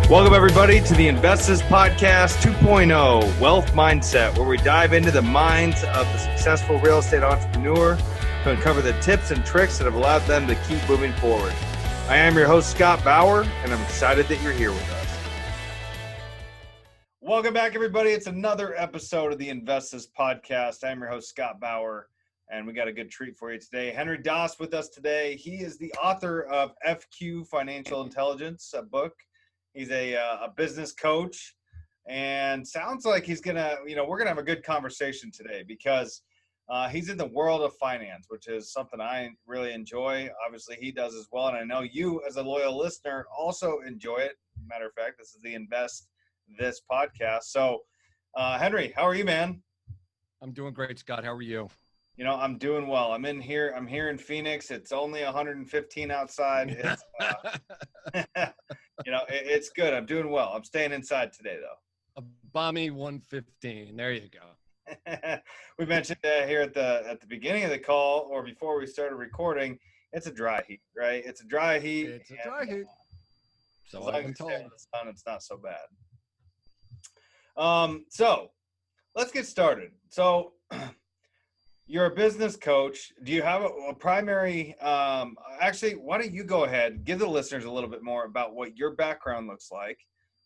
Welcome, everybody, to the Investors Podcast 2.0 Wealth Mindset, where we dive into the minds of the successful real estate entrepreneur to uncover the tips and tricks that have allowed them to keep moving forward. I am your host, Scott Bauer, and I'm excited that you're here with us. Welcome back, everybody. It's another episode of the Investors Podcast. I'm your host, Scott Bauer, and we got a good treat for you today. Henry Daas with us today. He is the author of FQ Financial Intelligence, a book. He's a business coach, and sounds like he's gonna, we're gonna have a good conversation today because he's in the world of finance, which is something I really enjoy. Obviously, he does as well, and I know you, as a loyal listener, also enjoy it. Matter of fact, this is the Invest This podcast. So, Henry, how are you, man? I'm doing great, Scott. How are you? I'm doing well. I'm here in Phoenix. It's only 115 outside. It's, it's good. I'm doing well. I'm staying inside today, though. A balmy 115. There you go. We mentioned here at the beginning of the call, or before we started recording, it's a dry heat, right? It's a dry heat. It's a dry heat. So as long I've been as told. you stay in the sun, it's not so bad. So let's get started. So you're a business coach. Do you have a primary, actually, why don't you go ahead, give the listeners a little bit more about what your background looks like,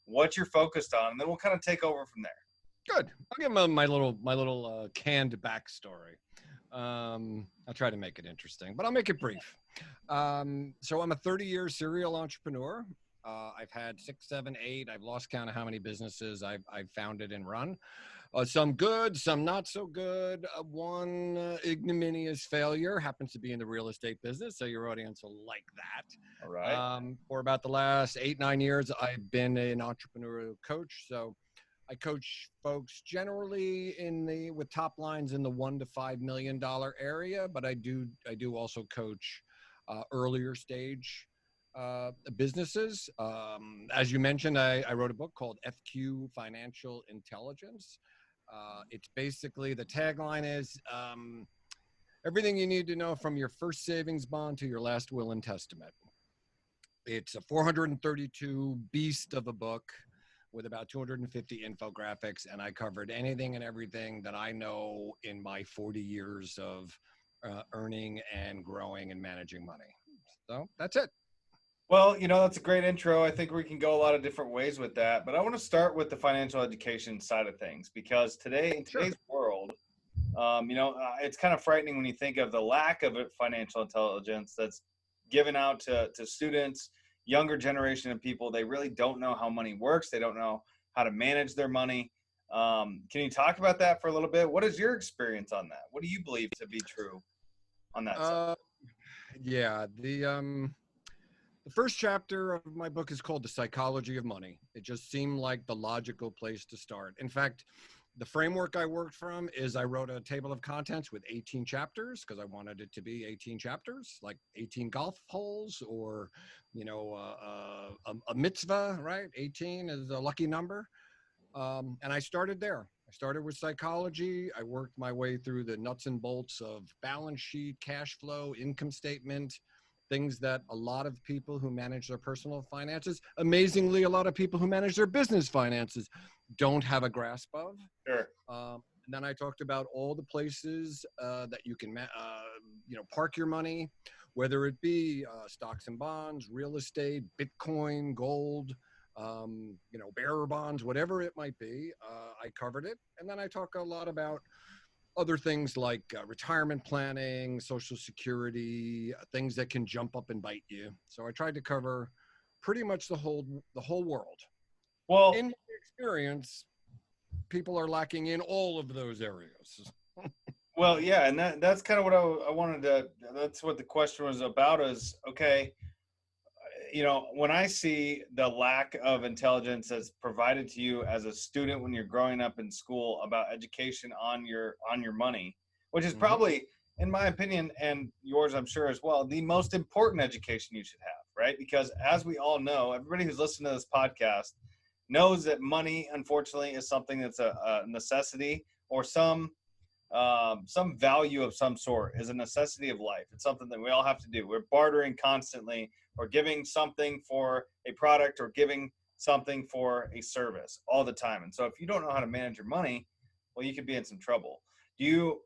what you're focused on, and then we'll kind of take over from there. Good. I'll give them my little canned backstory. I'll try to make it interesting, but I'll make it brief. So I'm a 30-year serial entrepreneur. I've had 6, 7, 8. I've lost count of how many businesses I've founded and run. Some good, some not so good. One ignominious failure happens to be in the real estate business, so your audience will like that. All right. For about the last 8, 9 years, I've been an entrepreneurial coach. So I coach folks generally with top lines in the $1 to $5 million area, but I do also coach earlier stage businesses. As you mentioned, I wrote a book called FQ Financial Intelligence. It's basically, the tagline is everything you need to know from your first savings bond to your last will and testament. It's a 432 beast of a book with about 250 infographics, and I covered anything and everything that I know in my 40 years of earning and growing and managing money. So that's it. Well, that's a great intro. I think we can go a lot of different ways with that, but I want to start with the financial education side of things, because in today's world, it's kind of frightening when you think of the lack of financial intelligence that's given out to students, younger generation of people. They really don't know how money works. They don't know how to manage their money. Can you talk about that for a little bit? What is your experience on that? What do you believe to be true on that side? Yeah, the first chapter of my book is called The Psychology of Money. It just seemed like the logical place to start. In fact, the framework I worked from is I wrote a table of contents with 18 chapters because I wanted it to be 18 chapters, like 18 golf holes, or, a mitzvah, right? 18 is a lucky number. And I started there. I started with psychology. I worked my way through the nuts and bolts of balance sheet, cash flow, income statement, things that a lot of people who manage their personal finances, amazingly, a lot of people who manage their business finances don't have a grasp of. Sure. And then I talked about all the places that you can, park your money, whether it be stocks and bonds, real estate, Bitcoin, gold, bearer bonds, whatever it might be. I covered it. And then I talk a lot about other things like retirement planning, Social Security, things that can jump up and bite you. So I tried to cover pretty much the whole world. Well, in my experience, people are lacking in all of those areas. Well, yeah, and that's kind of what I wanted to. That's what the question was about. Is okay. When I see the lack of intelligence that's provided to you as a student when you're growing up in school about education on your money, which is probably, in my opinion, and yours, I'm sure as well, the most important education you should have, right? Because as we all know, everybody who's listening to this podcast knows that money, unfortunately, is something that's a necessity, or some value of some sort is a necessity of life. It's something that we all have to do. We're bartering constantly, or giving something for a product, or giving something for a service all the time. And so if you don't know how to manage your money, well, you could be in some trouble. Do you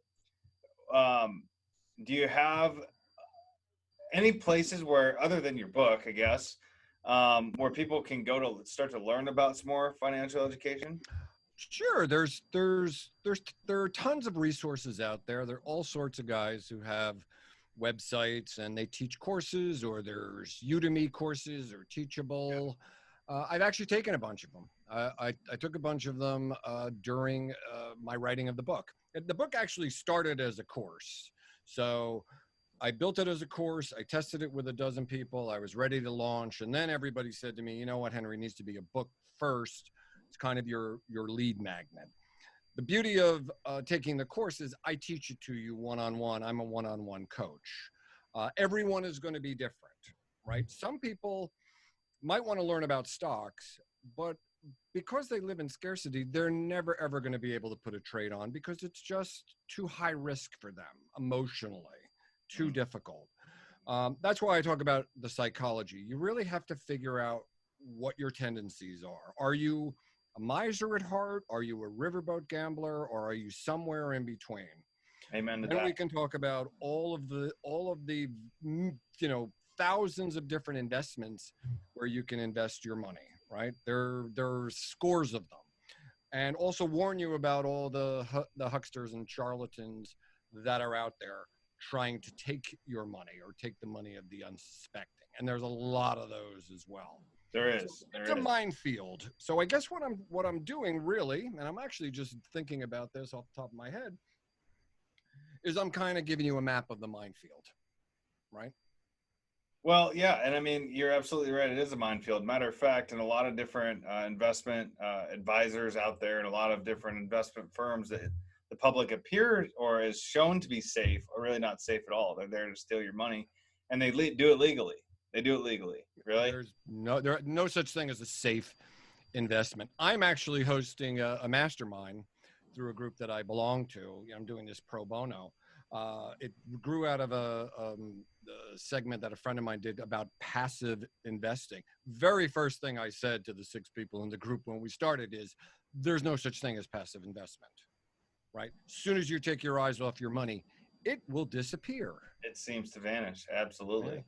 um, do you have any places where, other than your book, I guess, where people can go to start to learn about some more financial education? Sure, there are tons of resources out there. There are all sorts of guys who have websites and they teach courses, or there's Udemy courses or Teachable. I've actually taken a bunch of them. I took a bunch of them during my writing of the book. The book actually started as a course. So I built it as a course. I tested it with a dozen people. I was ready to launch. And then everybody said to me, you know what, Henry, needs to be a book first. It's kind of your lead magnet. The beauty of taking the course is I teach it to you one-on-one. I'm a one-on-one coach. Everyone is going to be different, right? Some people might want to learn about stocks, but because they live in scarcity, they're never, ever going to be able to put a trade on because it's just too high risk for them emotionally, too difficult. That's why I talk about the psychology. You really have to figure out what your tendencies are. Are you a miser at heart? Are you a riverboat gambler? Or are you somewhere in between? Amen to Then that. we can talk about all of the thousands of different investments where you can invest your money, right? There are scores of them. And also warn you about all the hucksters and charlatans that are out there trying to take your money or take the money of the unsuspecting. And there's a lot of those as well. There So is. it's a minefield. So I guess what I'm doing really, and I'm actually just thinking about this off the top of my head, is I'm kind of giving you a map of the minefield, right? Well, yeah, and I mean, you're absolutely right. It is a minefield. Matter of fact, and a lot of different investment advisors out there, and a lot of different investment firms that the public appears or is shown to be safe are really not safe at all. They're there to steal your money, and they do it legally. They do it legally. Really? There no such thing as a safe investment. I'm actually hosting a mastermind through a group that I belong to. I'm doing this pro bono. It grew out of a segment that a friend of mine did about passive investing. Very first thing I said to the 6 people in the group when we started is, there's no such thing as passive investment, right? As soon as you take your eyes off your money, it will disappear. It seems to vanish. Absolutely. Yeah.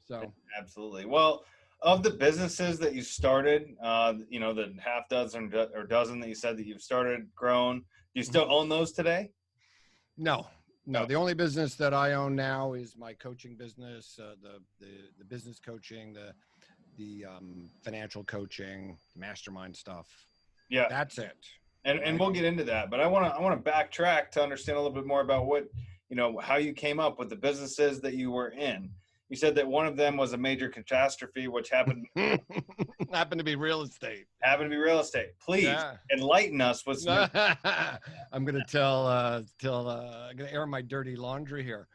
So Absolutely. Well, of the businesses that you started, the half dozen or dozen that you said that you've started, grown, do you still own those today? no, No. the only business that I own now is my coaching business, the business coaching, the financial coaching, mastermind stuff. Yeah. That's it. And we'll get into that, but I want to backtrack to understand a little bit more about what, how you came up with the businesses that you were in. You said that one of them was a major catastrophe, which happened happened to be real estate. Please enlighten us with some. I'm going to I'm going to air my dirty laundry here.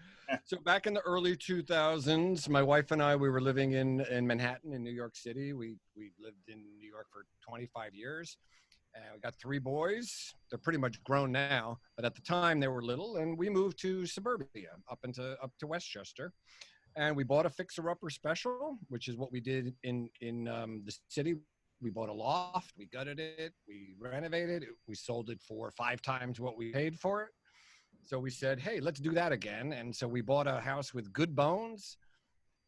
So back in the early 2000s, my wife and I, we were living in Manhattan in New York City. We lived in New York for 25 years. And we got 3 boys. They're pretty much grown now, but at the time they were little, and we moved to suburbia up to Westchester. And we bought a fixer-upper special, which is what we did in the city. We bought a loft, we gutted it, we renovated it, we sold it for 5 times what we paid for it. So we said, hey, let's do that again. And so we bought a house with good bones.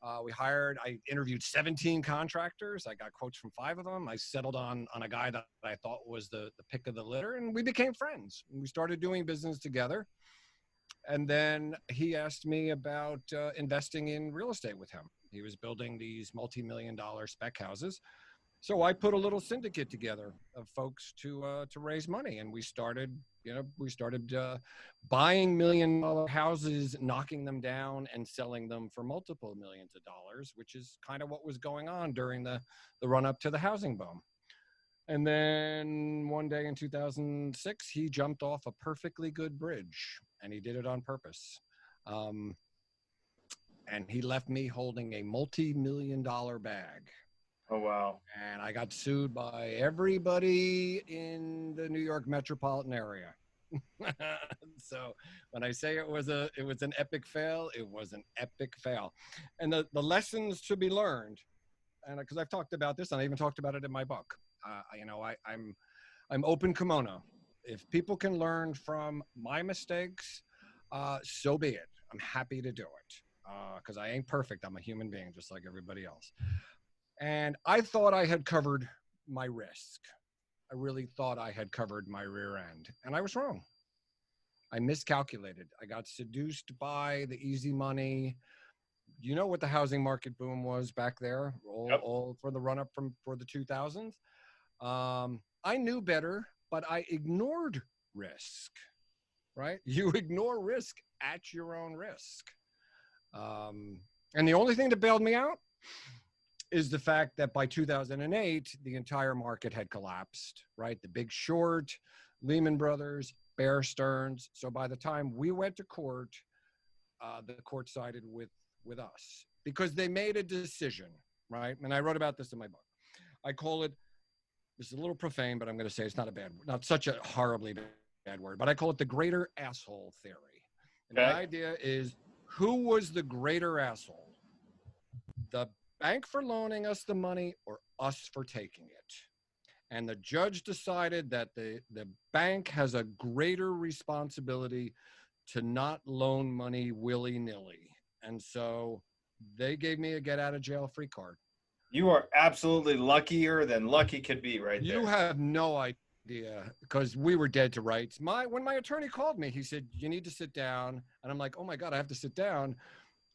I interviewed 17 contractors. I got quotes from 5 of them. I settled on a guy that I thought was the pick of the litter, and we became friends. We started doing business together. And then he asked me about investing in real estate with him. He was building these multi-million-dollar spec houses. So I put a little syndicate together of folks to raise money, and we started buying $1 million houses, knocking them down, and selling them for multiple millions of dollars, which is kind of what was going on during the run up to the housing boom. And then one day in 2006, he jumped off a perfectly good bridge, and he did it on purpose. And he left me holding a multi-million-dollar bag. Oh, wow. And I got sued by everybody in the New York metropolitan area. So when I say it was an epic fail, it was an epic fail. And the lessons to be learned and because I've talked about this, and I even talked about it in my book. I'm open kimono. If people can learn from my mistakes, so be it. I'm happy to do it because I ain't perfect. I'm a human being just like everybody else. And I thought I had covered my risk. I really thought I had covered my rear end, and I was wrong. I miscalculated. I got seduced by the easy money. You know what the housing market boom was back there, Yep. all for the run up for the 2000s. I knew better, but I ignored risk. Right? You ignore risk at your own risk. And the only thing that bailed me out is the fact that by 2008, the entire market had collapsed, right? The Big Short, Lehman Brothers, Bear Stearns. So by the time we went to court, the court sided with us because they made a decision, right? And I wrote about this in my book. I call it, this is a little profane, but I'm going to say it's not a bad word, not such a horribly bad word, but I call it the greater asshole theory. And Okay. the idea is, who was the greater asshole? The bank for loaning us the money or us for taking it? And the judge decided that the bank has a greater responsibility to not loan money willy-nilly. And so they gave me a get out of jail free card. You are absolutely luckier than lucky could be right there. You have no idea because we were dead to rights. When my attorney called me, he said, you need to sit down. And I'm like, oh my God, I have to sit down.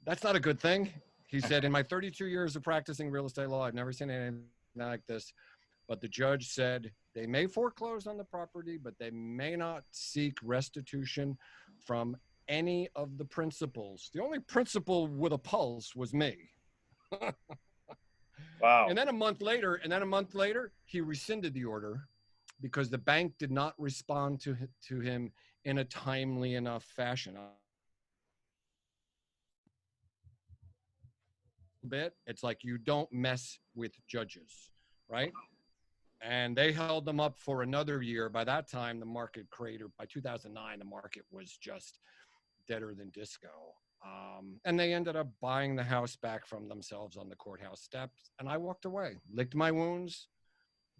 That's not a good thing. He said, in my 32 years of practicing real estate law, I've never seen anything like this. But the judge said they may foreclose on the property, but they may not seek restitution from any of the principals. The only principal with a pulse was me. Wow. And then a month later, he rescinded the order because the bank did not respond to him in a timely enough fashion. It's like you don't mess with judges, right? And they held them up for another year. By that time, the market cratered. By 2009, the market was just deader than disco. And they ended up buying the house back from themselves on the courthouse steps. And I walked away, licked my wounds,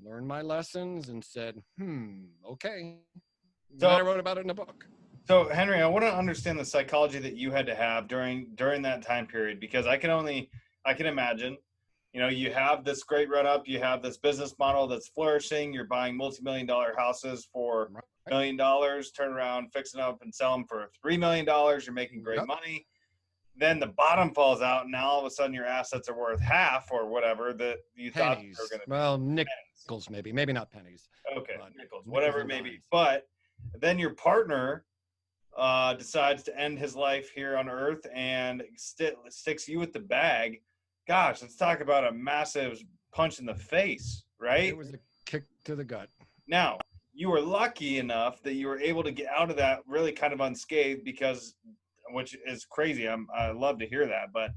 learned my lessons, and said, okay. So then I wrote about it in a book. So Henry, I want to understand the psychology that you had to have during that time period, because I can imagine, you have this great run up, you have this business model that's flourishing, you're buying multi-million-dollar houses for $1 million, turn around, fix it up and sell them for $3 million, you're making great money. Then the bottom falls out, and now all of a sudden your assets are worth half or whatever that you thought they were going to be. Well, nickels, maybe not pennies. Okay, nickels, whatever it may be. But then your partner decides to end his life here on Earth and sticks you with the bag. Gosh, let's talk about a massive punch in the face, right? It was a kick to the gut. Now, you were lucky enough that you were able to get out of that really kind of unscathed, because, which is crazy. I love to hear that, but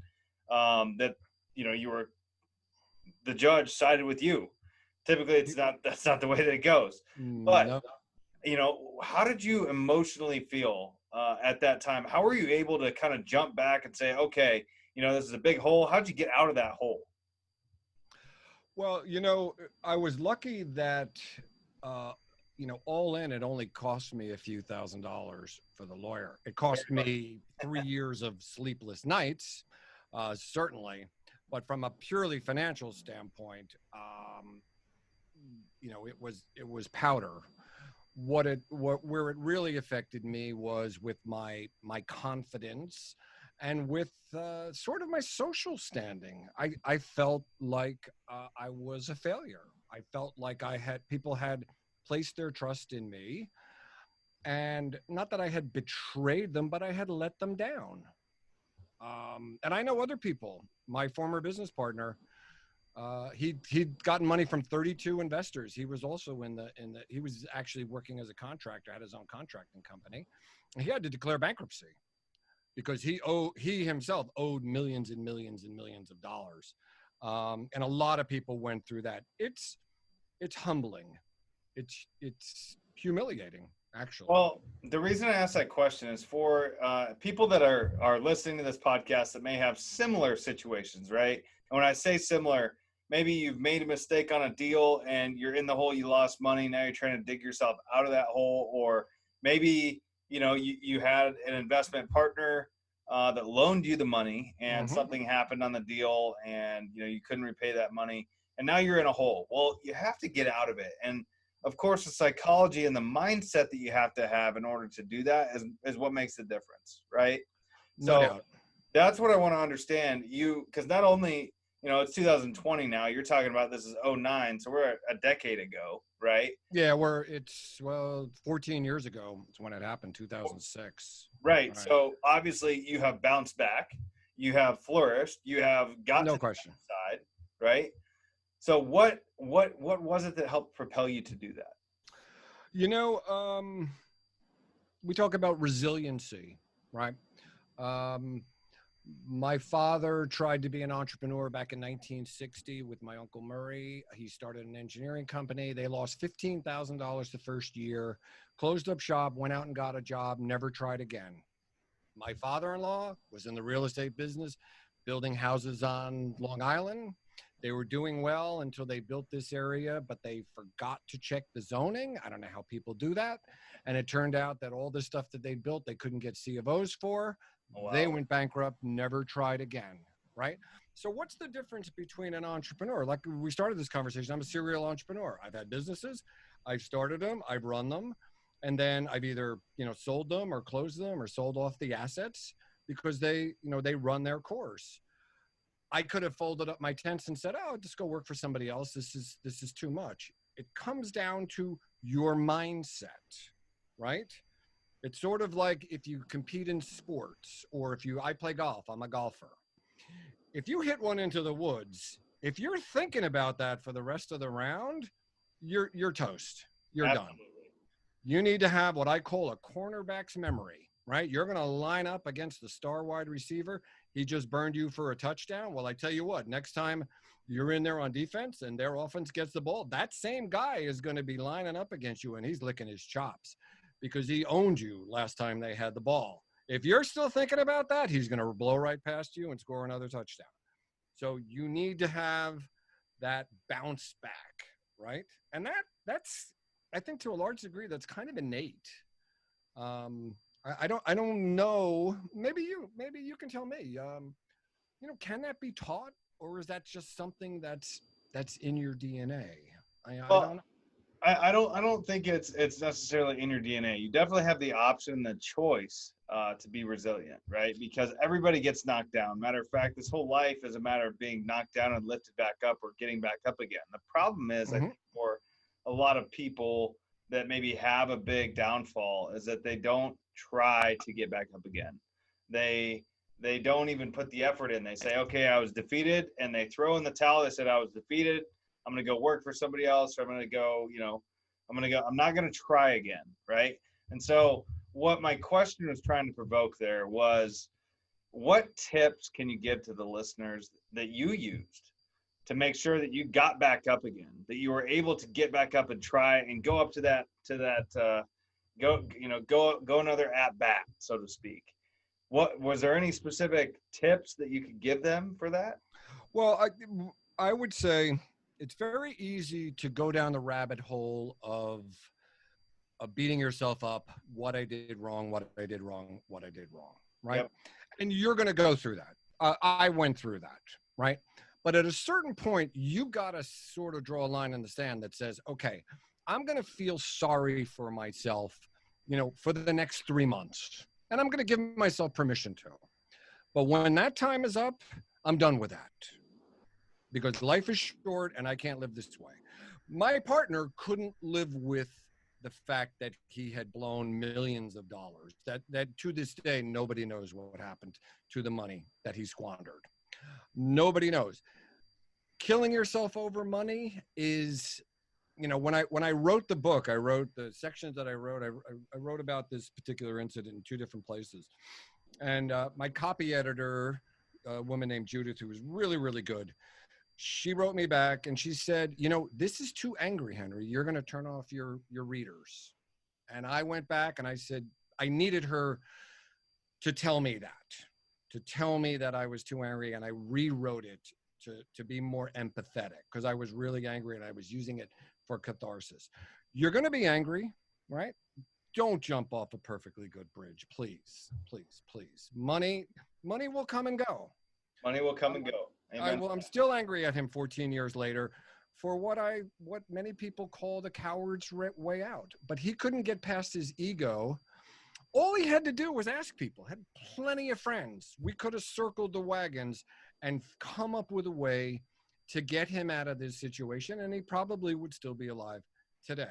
that the judge sided with you. Typically, that's not the way that it goes. But no. How did you emotionally feel at that time? How were you able to kind of jump back and say, okay, this is a big hole. How'd you get out of that hole? Well, I was lucky that, all in, it only cost me a few $1,000s for the lawyer. It cost me 3 years of sleepless nights, certainly. But from a purely financial standpoint, it was powder. Where it really affected me was with my confidence and with sort of my social standing. I felt like I was a failure. I felt like people had placed their trust in me, and not that I had betrayed them, but I had let them down. And I know other people. My former business partner, he'd gotten money from 32 investors. He was also he was actually working as a contractor, had his own contracting company. He had to declare bankruptcy because he himself owed millions and millions and millions of dollars. And a lot of people went through that. It's humbling. It's humiliating, actually. Well, the reason I asked that question is for people that are listening to this podcast that may have similar situations, right? And when I say similar, maybe you've made a mistake on a deal and you're in the hole, you lost money, now you're trying to dig yourself out of that hole. Or maybe, you had an investment partner that loaned you the money and Mm-hmm. something happened on the deal, and you couldn't repay that money, and now you're in a hole. Well, you have to get out of it. And of course, the psychology and the mindset that you have to have in order to do that is what makes the difference, right? No So doubt. that's what I want to understand. Because not only, it's 2020 now, you're talking about this is '09, so we're a decade ago, right? Yeah, it's, well, 14 years ago. It's when it happened, 2006. Right. Right. So obviously you have bounced back, you have flourished, you have got No to the question. other side, right? So what was it that helped propel you to do that? You know, we talk about resiliency, right? Um, my father tried to be an entrepreneur back in 1960 with my uncle Murray. He started an engineering company. They lost $15,000 the first year, closed up shop, went out and got a job, never tried again. My father-in-law was in the real estate business, building houses on Long Island. They were doing well until they built this area, but they forgot to check the zoning. I don't know how people do that. And it turned out that all the stuff that they built, they couldn't get C of Os for. Oh, They wow. went bankrupt, never tried again, right? So what's the difference between an entrepreneur? Like we started this conversation, I'm a serial entrepreneur. I've had businesses, I've started them, I've run them, and then I've either, sold them or closed them or sold off the assets because they run their course. I could have folded up my tents and said, "Oh, I'll just go work for somebody else. This is too much." It comes down to your mindset, right? It's sort of like if you compete in sports, or I play golf, I'm a golfer. If you hit one into the woods, if you're thinking about that for the rest of the round, you're toast. You're done. Absolutely. You need to have what I call a cornerback's memory, right? You're going to line up against the star wide receiver. He just burned you for a touchdown. Well, I tell you what, next time you're in there on defense and their offense gets the ball, that same guy is going to be lining up against you and he's licking his chops because he owned you last time they had the ball. If you're still thinking about that, he's going to blow right past you and score another touchdown. So you need to have that bounce back, right? And that's I think to a large degree that's kind of innate. I don't know. Maybe you can tell me. Can that be taught, or is that just something that's in your DNA? I Well, don't know. I don't think it's necessarily in your DNA. You definitely have the option, the choice to be resilient, right? Because everybody gets knocked down. Matter of fact, this whole life is a matter of being knocked down and lifted back up or getting back up again. The problem is, I Mm-hmm. think, for a lot of people that maybe have a big downfall is that they don't try to get back up again. They they don't even put the effort in. They say, okay, I was defeated, and they throw in the towel. They said, I was defeated. I'm going to go work for somebody else, or I'm going to go, I'm not going to try again. Right. And so, what my question was trying to provoke there was, what tips can you give to the listeners that you used to make sure that you got back up again, that you were able to get back up and try and go up go another at bat, so to speak? What was there any specific tips that you could give them for that? Well, I would say it's very easy to go down the rabbit hole of beating yourself up, what I did wrong, what I did wrong, what I did wrong, right? Yep. And you're going to go through that. I went through that, right? But at a certain point, you got to sort of draw a line in the sand that says, okay, I'm going to feel sorry for myself, for the next 3 months. And I'm going to give myself permission to. But when that time is up, I'm done with that because life is short and I can't live this way. My partner couldn't live with the fact that he had blown millions of dollars. That to this day, nobody knows what happened to the money that he squandered. Nobody knows. Killing yourself over money is, when I wrote the book, I wrote the sections that I wrote. I wrote about this particular incident in two different places. And my copy editor, a woman named Judith, who was really, really good, she wrote me back and she said, this is too angry, Henry. You're going to turn off your readers. And I went back and I said, I needed her to tell me that I was too angry. And I rewrote it to be more empathetic, because I was really angry and I was using it for catharsis. You're going to be angry, right? Don't jump off a perfectly good bridge, please, please, please. Money will come and go. Money will come and go. Amen. I'm still angry at him 14 years later for what many people call the coward's way out. But he couldn't get past his ego. All he had to do was ask people. Had plenty of friends. We could have circled the wagons and come up with a way to get him out of this situation, and he probably would still be alive today.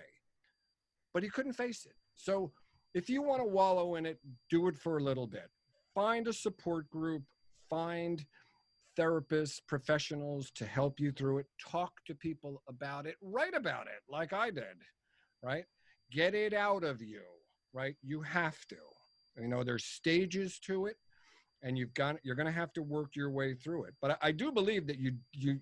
But he couldn't face it. So if you want to wallow in it, do it for a little bit. Find a support group, find therapists, professionals to help you through it. Talk to people about it, write about it like I did, right? Get it out of you, right? You have to. There's stages to it, and you're going to have to work your way through it. But I do believe that you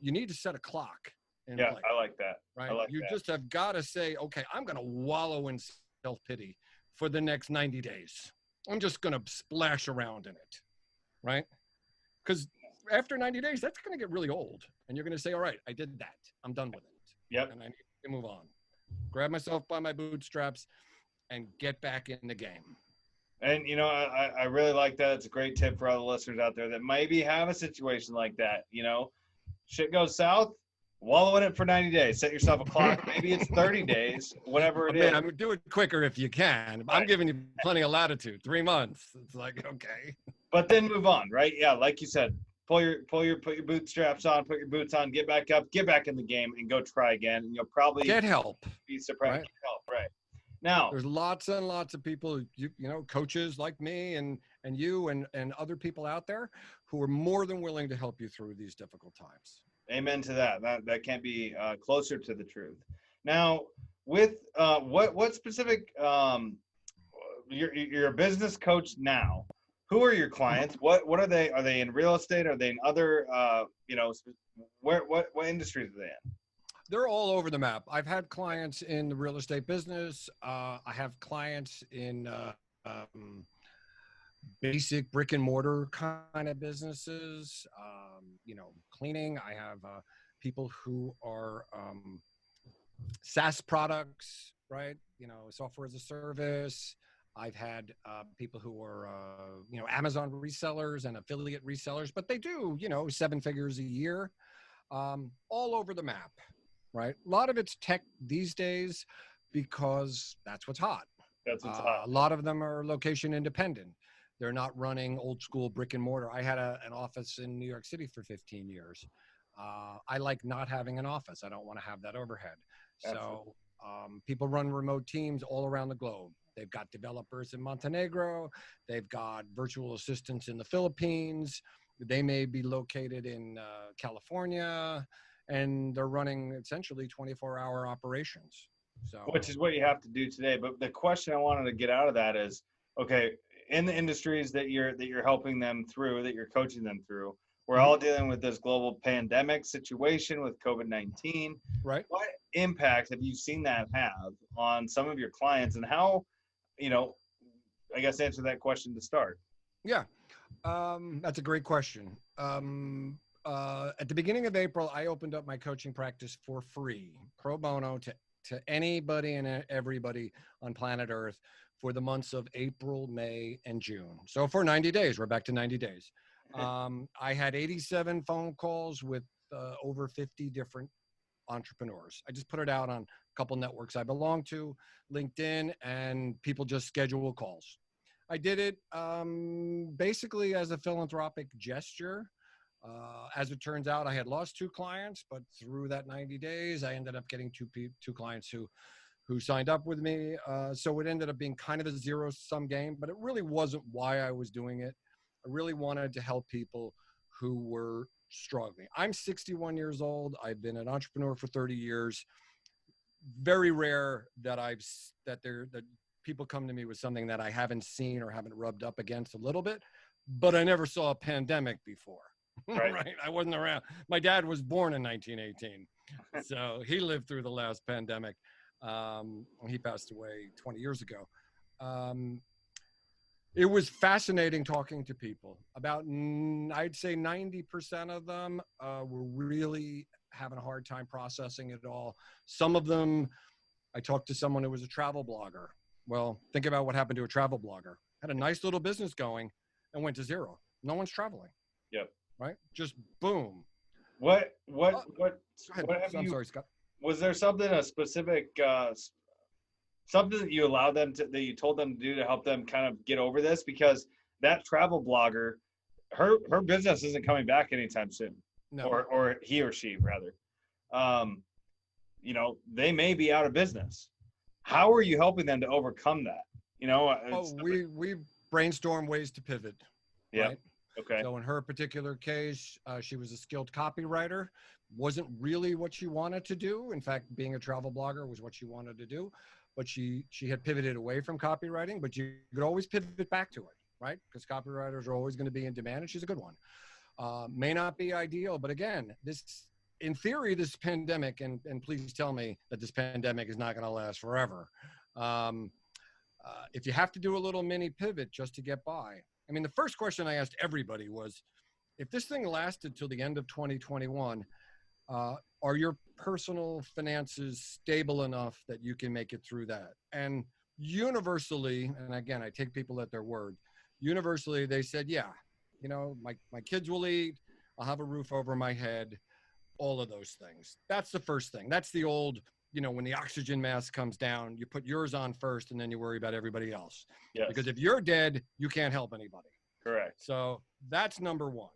need to set a clock in Yeah, place. I like that. Right? I like you that. just have got to say, okay, I'm going to wallow in self-pity for the next 90 days. I'm just going to splash around in it, right? Because after 90 days, that's going to get really old. And you're going to say, all right, I did that. I'm done with it. Yep. And I need to move on. Grab myself by my bootstraps and get back in the game. And, I really like that. It's a great tip for all the listeners out there that maybe have a situation like that. Shit goes south, wallow in it for 90 days. Set yourself a clock. Maybe it's 30 days, whatever it is. I mean, do it quicker if you can. Right. I'm giving you plenty of latitude. 3 months. It's like, okay. But then move on, right? Yeah, like you said, put your bootstraps on, put your boots on, get back up, get back in the game, and go try again. And you'll probably get help. Be surprised. Right? Get help, right? Now, there's lots and lots of people, coaches like me and you and other people out there who are more than willing to help you through these difficult times. Amen to that. That can't be closer to the truth. Now, with what specific you're a business coach now. Who are your clients? What are they? Are they in real estate? Are they in other what industries are they in? They're all over the map. I've had clients in the real estate business. I have clients in basic brick and mortar kind of businesses, cleaning. I have people who are SaaS products, right? Software as a service. I've had people who are, Amazon resellers and affiliate resellers, but they do, 7 figures a year, all over the map. Right. A lot of it's tech these days because that's what's hot. That's what's hot. A lot of them are location independent. They're not running old school brick and mortar. I had an office in New York City for 15 years. I like not having an office. I don't want to have that overhead. Absolutely. So people run remote teams all around the globe. They've got developers in Montenegro. They've got virtual assistants in the Philippines. They may be located in California. And they're running essentially 24-hour operations. So, which is what you have to do today. But the question I wanted to get out of that is, okay, in the industries that you're helping them through, that you're coaching them through, we're all dealing with this global pandemic situation with COVID-19. Right. What impact have you seen that have on some of your clients, and how, I guess answer that question to start. Yeah, that's a great question. At the beginning of April, I opened up my coaching practice for free, pro bono, to anybody and everybody on planet Earth for the months of April, May, and June. So for 90 days, we're back to 90 days. I had 87 phone calls with over 50 different entrepreneurs. I just put it out on a couple networks I belong to, LinkedIn, and people just schedule calls. I did it basically as a philanthropic gesture. As it turns out, I had lost 2 clients, but through that 90 days, I ended up getting two clients who signed up with me. So it ended up being kind of a zero-sum game, but it really wasn't why I was doing it. I really wanted to help people who were struggling. I'm 61 years old. I've been an entrepreneur for 30 years. Very rare that that people come to me with something that I haven't seen or haven't rubbed up against a little bit, but I never saw a pandemic before. Right. Right. I wasn't around. My dad was born in 1918. So he lived through the last pandemic. He passed away 20 years ago. It was fascinating talking to people. About, I'd say 90% of them were really having a hard time processing it all. Some of them, I talked to someone who was a travel blogger. Well, think about what happened to a travel blogger. Had a nice little business going and went to zero. No one's traveling, Yep. right? Just boom. What Oh, what what go ahead. what have So, I'm you? sorry, Scott. Was there something a specific something that you allowed them to that you told them to do to help them kind of get over this? Because that travel blogger, her business isn't coming back anytime soon, No. or he or she rather. Um, they may be out of business. How are you helping them to overcome that? Oh, we brainstorm ways to pivot, Yeah. right? Okay. So in her particular case, she was a skilled copywriter. Wasn't really what she wanted to do. In fact, being a travel blogger was what she wanted to do, but she had pivoted away from copywriting. But you could always pivot back to it, right? Because copywriters are always going to be in demand, and she's a good one. May not be ideal, but again, this in theory, this pandemic, and please tell me that this pandemic is not going to last forever. Um, if you have to do a little mini pivot just to get by. I mean, the first question I asked everybody was, if this thing lasted till the end of 2021, are your personal finances stable enough that you can make it through that? And universally, and again, I take people at their word, universally, they said, yeah, my kids will eat, I'll have a roof over my head, all of those things. That's the first thing. That's the old, when the oxygen mask comes down, you put yours on first and then you worry about everybody else. Yes. Because if you're dead, you can't help anybody. Correct. So that's number one.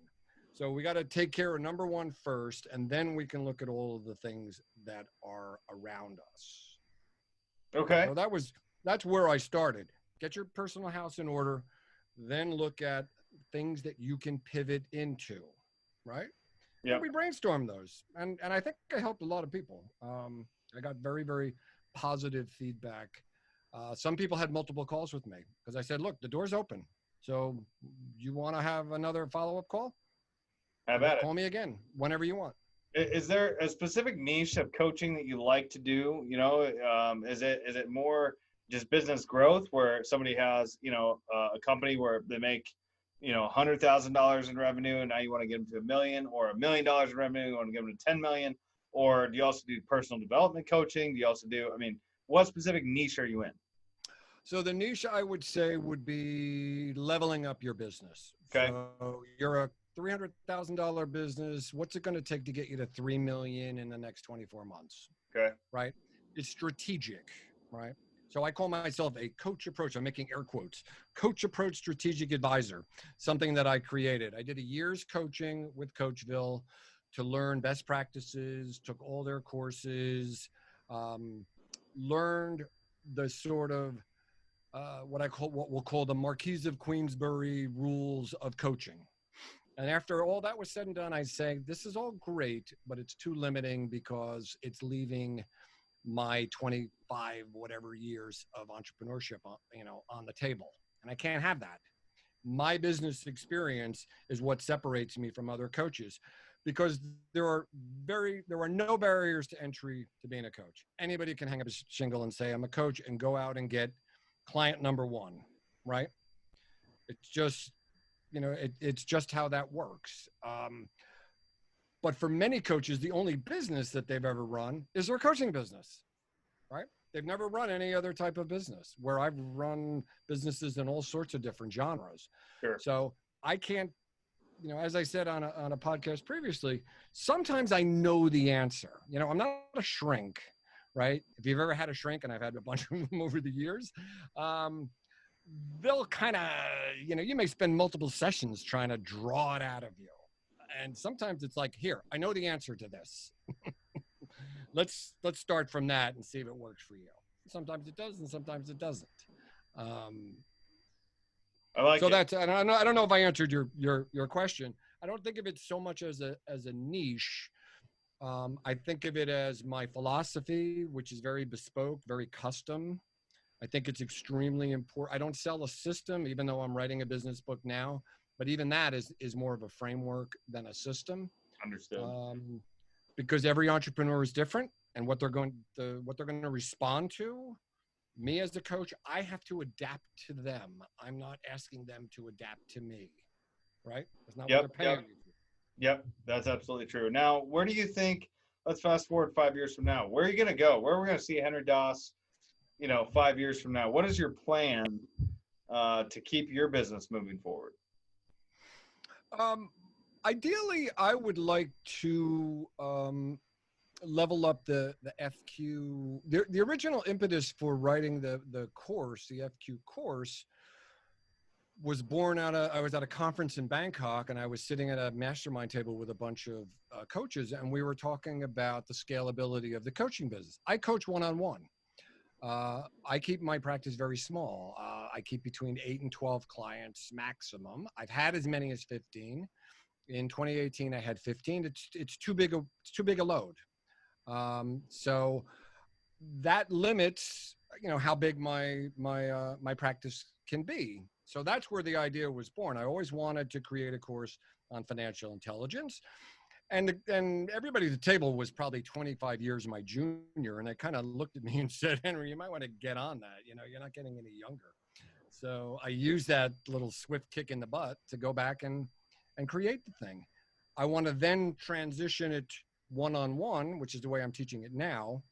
So we got to take care of number one first, and then we can look at all of the things that are around us. Okay. So that's where I started. Get your personal house in order, then look at things that you can pivot into, right? Yeah. And we brainstormed those, and I think I helped a lot of people. I got very, very positive feedback. Some people had multiple calls with me because I said, look, the door's open. So you want to have another follow-up call? Have at it. Call me again whenever you want. Is there a specific niche of coaching that you like to do? Is it more just business growth where somebody has, a company where they make, $100,000 in revenue and now you want to get them to $1 million, or $1 million in revenue, you want to get them to 10 million? Or do you also do personal development coaching? Do you also do, what specific niche are you in? So the niche I would say would be leveling up your business. Okay. So you're a $300,000 business. What's it going to take to get you to 3 million in the next 24 months? Okay. Right. It's strategic, right? So I call myself a coach approach. I'm making air quotes, coach approach strategic advisor, something that I created. I did a year's coaching with Coachville to learn best practices, took all their courses, learned the sort of what we'll call the Marquise of Queensberry rules of coaching. And after all that was said and done, I say, this is all great, but it's too limiting because it's leaving my 25 whatever years of entrepreneurship, on the table. And I can't have that. My business experience is what separates me from other coaches, because there are no barriers to entry to being a coach. Anybody can hang up a shingle and say, I'm a coach, and go out and get client number one, right? It's just, it's just how that works. But for many coaches, the only business that they've ever run is their coaching business, right? They've never run any other type of business, where I've run businesses in all sorts of different genres. Sure. So I can't, as I said on a podcast previously, sometimes I know the answer. I'm not a shrink, right? If you've ever had a shrink, and I've had a bunch of them over the years, they'll kind of, you may spend multiple sessions trying to draw it out of you. And sometimes it's like, here, I know the answer to this. Let's start from that and see if it works for you. Sometimes it does, and sometimes it doesn't. I like so it. That's, and I don't know if I answered your question. I don't think of it so much as a niche. I think of it as my philosophy, which is very bespoke, very custom. I think it's extremely important. I don't sell a system, even though I'm writing a business book now, but even that is more of a framework than a system. Understood. Because every entrepreneur is different, and what they're going to respond to Me as a coach, I have to adapt to them. I'm not asking them to adapt to me, right? That's not what they're Yep, paying yep, me for. yep. That's absolutely true. Now, where do you think? Let's fast forward 5 years from now. Where are you going to go? Where are we going to see Henry Daas? 5 years from now. What is your plan to keep your business moving forward? Um, Ideally, I would like to level up the FQ. The original impetus for writing the course, the FQ course, was born out of, I was at a conference in Bangkok, and I was sitting at a mastermind table with a bunch of coaches, and we were talking about the scalability of the coaching business. I coach one-on-one. I keep my practice very small. I keep between 8 and 12 clients maximum. I've had as many as 15. In 2018, I had 15. It's too big a load. So that limits, how big my practice can be. So that's where the idea was born. I always wanted to create a course on financial intelligence, and everybody at the table was probably 25 years my junior, and they kind of looked at me and said, Henry, you might want to get on that. You're not getting any younger. So I used that little swift kick in the butt to go back and create the thing. I want to then transition it one-on-one, which is the way I'm teaching it now,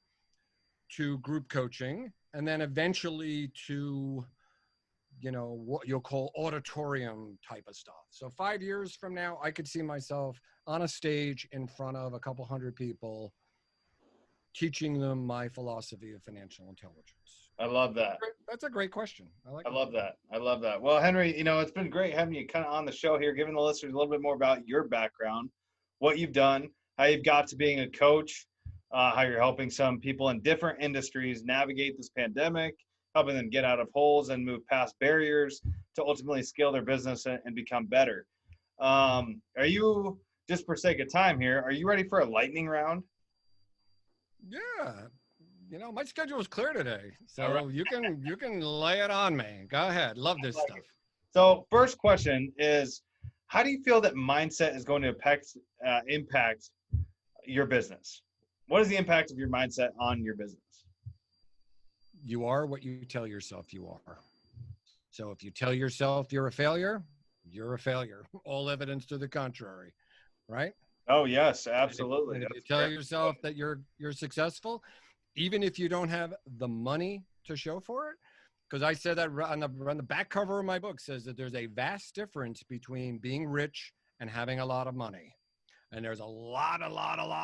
to group coaching, and then eventually to what you'll call auditorium type of stuff. So 5 years from now, I could see myself on a stage in front of a couple hundred people, teaching them my philosophy of financial intelligence. I love that. That's a great question. I like I it. love that. I love that. Well, Henry, it's been great having you kind of on the show here, giving the listeners a little bit more about your background, what you've done, how you've got to being a coach, how you're helping some people in different industries navigate this pandemic, helping them get out of holes and move past barriers to ultimately scale their business and become better. Are you, just for sake of time here, are you ready for a lightning round? Yeah. My schedule is clear today, All right. so you can lay it on me. Go ahead. Love this stuff. So, first question is, how do you feel that mindset is going to impact your business? What is the impact of your mindset on your business? You are what you tell yourself you are. So if you tell yourself you're a failure, you're a failure. All evidence to the contrary, right? Oh, yes, absolutely. And if you tell yourself that you're successful, even if you don't have the money to show for it, because I said that on the back cover of my book says that there's a vast difference between being rich and having a lot of money. And there's a lot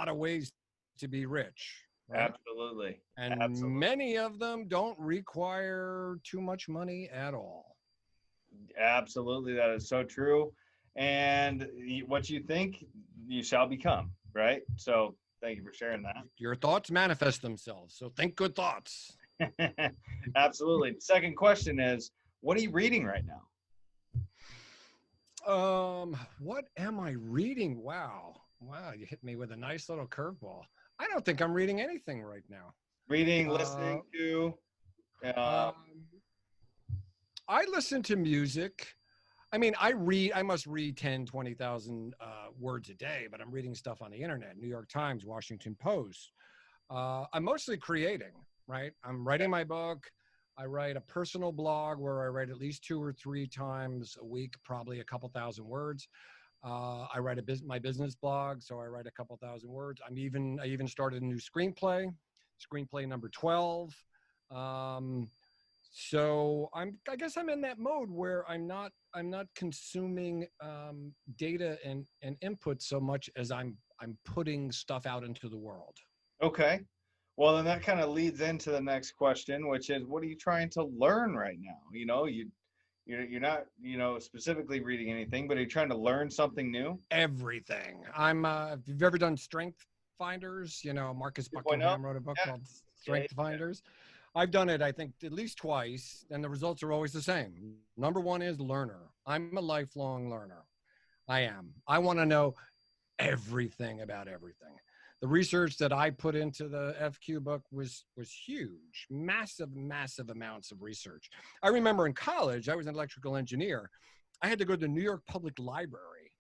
of ways to be rich. Right? Absolutely. And many of them don't require too much money at all. Absolutely. That is so true. And what you think, you shall become, right? So thank you for sharing that. Your thoughts manifest themselves. So think good thoughts. Absolutely. Second question is, what are you reading right now? What am I reading? Wow, you hit me with a nice little curveball. I don't think I'm reading anything right now. Reading, listening to. I listen to music. I mean, I must read 10, 20,000 words a day, but I'm reading stuff on the internet, New York Times, Washington Post. I'm mostly creating, right? I'm writing my book. I write a personal blog where I write at least 2 or 3 times a week, probably a couple thousand words. I write my business blog, so I write a couple thousand words. I even started a new screenplay number 12. So I guess I'm in that mode where I'm not consuming data and input so much as I'm putting stuff out into the world. Okay. Well, then that kind of leads into the next question, which is, what are you trying to learn right now? You're not, specifically reading anything, but are you trying to learn something new? Everything. If you've ever done Strength Finders, Marcus Buckingham wrote a book called Strength Finders. I've done it, I think, at least twice, and the results are always the same. Number one is learner. I'm a lifelong learner. I am. I want to know everything about everything. The research that I put into the FQ book was huge, massive amounts of research. I remember in college, I was an electrical engineer. I had to go to the New York Public Library,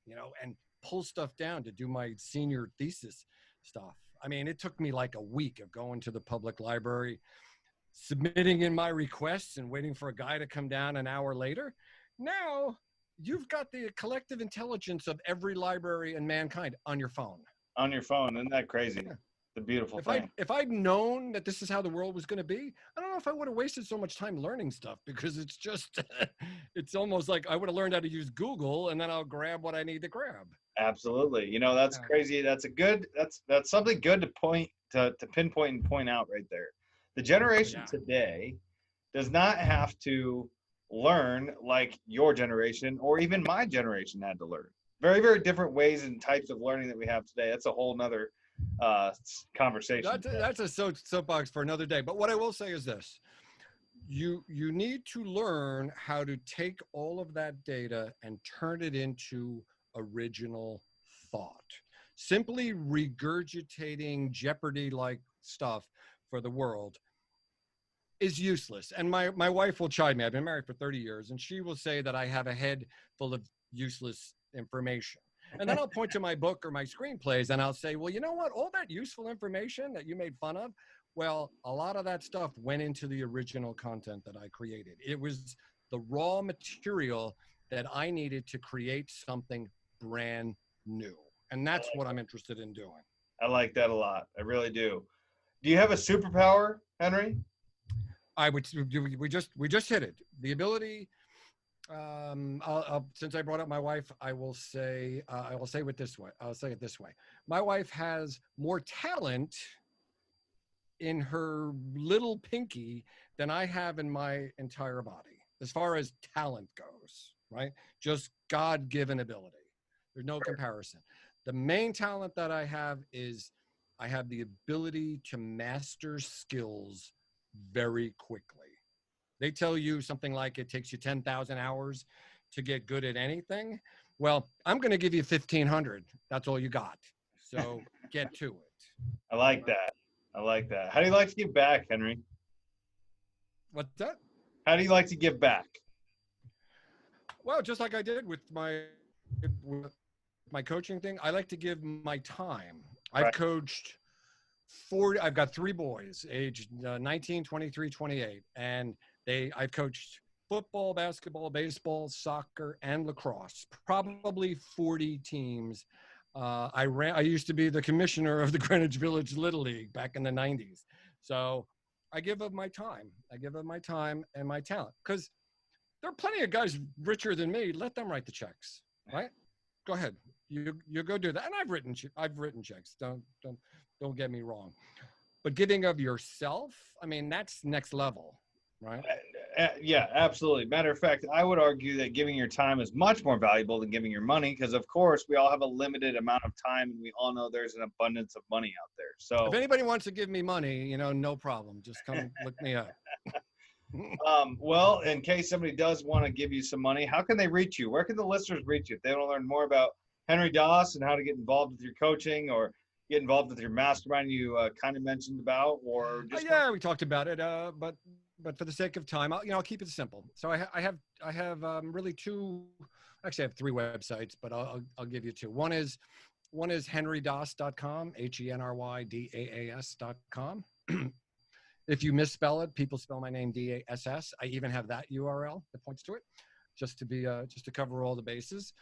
and pull stuff down to do my senior thesis stuff. I mean, it took me like a week of going to the public library, submitting in my requests and waiting for a guy to come down an hour later. Now you've got the collective intelligence of every library in mankind on your phone. On your phone. Isn't that crazy? Yeah. The beautiful If thing. I'd known that this is how the world was going to be, I don't know if I would have wasted so much time learning stuff, because it's just it's almost like I would have learned how to use Google and then I'll grab what I need to grab. Absolutely. You know, that's Yeah. crazy. That's something good to pinpoint and point out right there. The generation Yeah. today does not have to learn like your generation or even my generation had to learn. Very, very different ways and types of learning that we have today. That's a whole nother conversation. That's a soapbox for another day. But what I will say is this: you need to learn how to take all of that data and turn it into original thought. Simply regurgitating Jeopardy-like stuff for the world is useless. And my wife will chide me. I've been married for 30 years, and she will say that I have a head full of useless information. And then I'll point to my book or my screenplays and I'll say, well, you know what? All that useful information that you made fun of, well, a lot of that stuff went into the original content that I created. It was the raw material that I needed to create something brand new. And that's what I'm interested in doing. I like that a lot. I really do. Do you have a superpower, Henry? We just hit it. The ability. Since I brought up my wife, I will say it this way. I'll say it this way. My wife has more talent in her little pinky than I have in my entire body, as far as talent goes. Right? Just God-given ability. There's no comparison. The main talent that I have is I have the ability to master skills very quickly. They tell you something like it takes you 10,000 hours to get good at anything. Well, I'm going to give you 1,500. That's all you got. So get to it. I like that. I like that. How do you like to give back, Henry? What's that? How do you like to give back? Well, just like I did with my coaching thing, I like to give my time. I've Right. coached I've got 3 boys aged 19, 23, 28. And I've coached football, basketball, baseball, soccer, and lacrosse, probably 40 teams. I used to be the commissioner of the Greenwich Village Little League back in the 90s. So I give up my time. I give up my time and my talent, because there are plenty of guys richer than me. Let them write the checks, right? Go ahead. You go do that. And I've written checks. Don't get me wrong. But giving of yourself, I mean, that's next level, right? Yeah, absolutely. Matter of fact, I would argue that giving your time is much more valuable than giving your money, because, of course, we all have a limited amount of time, and we all know there's an abundance of money out there. So, if anybody wants to give me money, no problem. Just come look me up. well, in case somebody does want to give you some money, how can they reach you? Where can the listeners reach you if they want to learn more about Henry Daas and how to get involved with your coaching, or get involved with your mastermind you kind of mentioned about, or just we talked about it, but for the sake of time, I'll keep it simple. So I have really two. Actually, I have 3 websites, but I'll give you 2. One is henrydaas.com, henrydaas.com. If you misspell it, people spell my name Dass. I even have that URL that points to it, just to cover all the bases.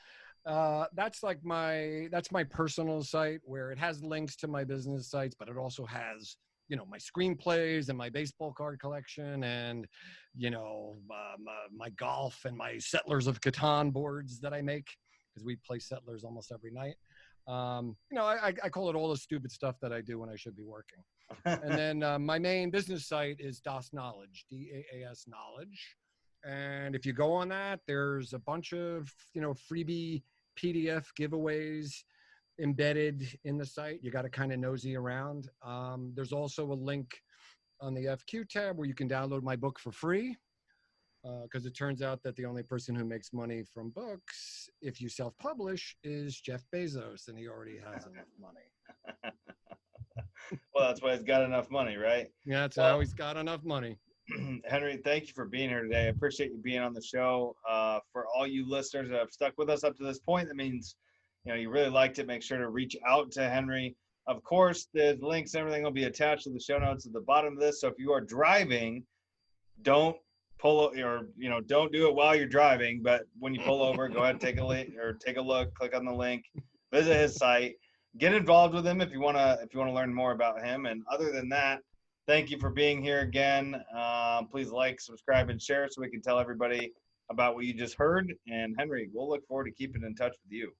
That's my personal site, where it has links to my business sites, but it also has, my screenplays and my baseball card collection, and, my golf and my Settlers of Catan boards that I make, because we play Settlers almost every night. I call it all the stupid stuff that I do when I should be working. And then my main business site is Daas Knowledge, Daas Knowledge. And if you go on that, there's a bunch of, freebie PDF giveaways embedded in the site. You got to kind of nosy around. There's also a link on the FQ tab where you can download my book for free. Because it turns out that the only person who makes money from books, if you self-publish, is Jeff Bezos, and he already has enough money. Well, that's why he's got enough money, right? Yeah, that's how he's got enough money. Henry, thank you for being here today. I appreciate you being on the show. For all you listeners that have stuck with us up to this point, that means you really liked it. Make sure to reach out to Henry. Of course, the links and everything will be attached to the show notes at the bottom of this. So if you are driving, don't pull or don't do it while you're driving. But when you pull over, go ahead and take a look, click on the link, visit his site, get involved with him if you wanna learn more about him. And other than that, thank you for being here again. Please like, subscribe, and share so we can tell everybody about what you just heard. And Henry, we'll look forward to keeping in touch with you.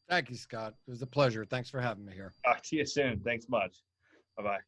Thank you, Scott. It was a pleasure. Thanks for having me here. Talk to you soon. Thanks much. Bye-bye.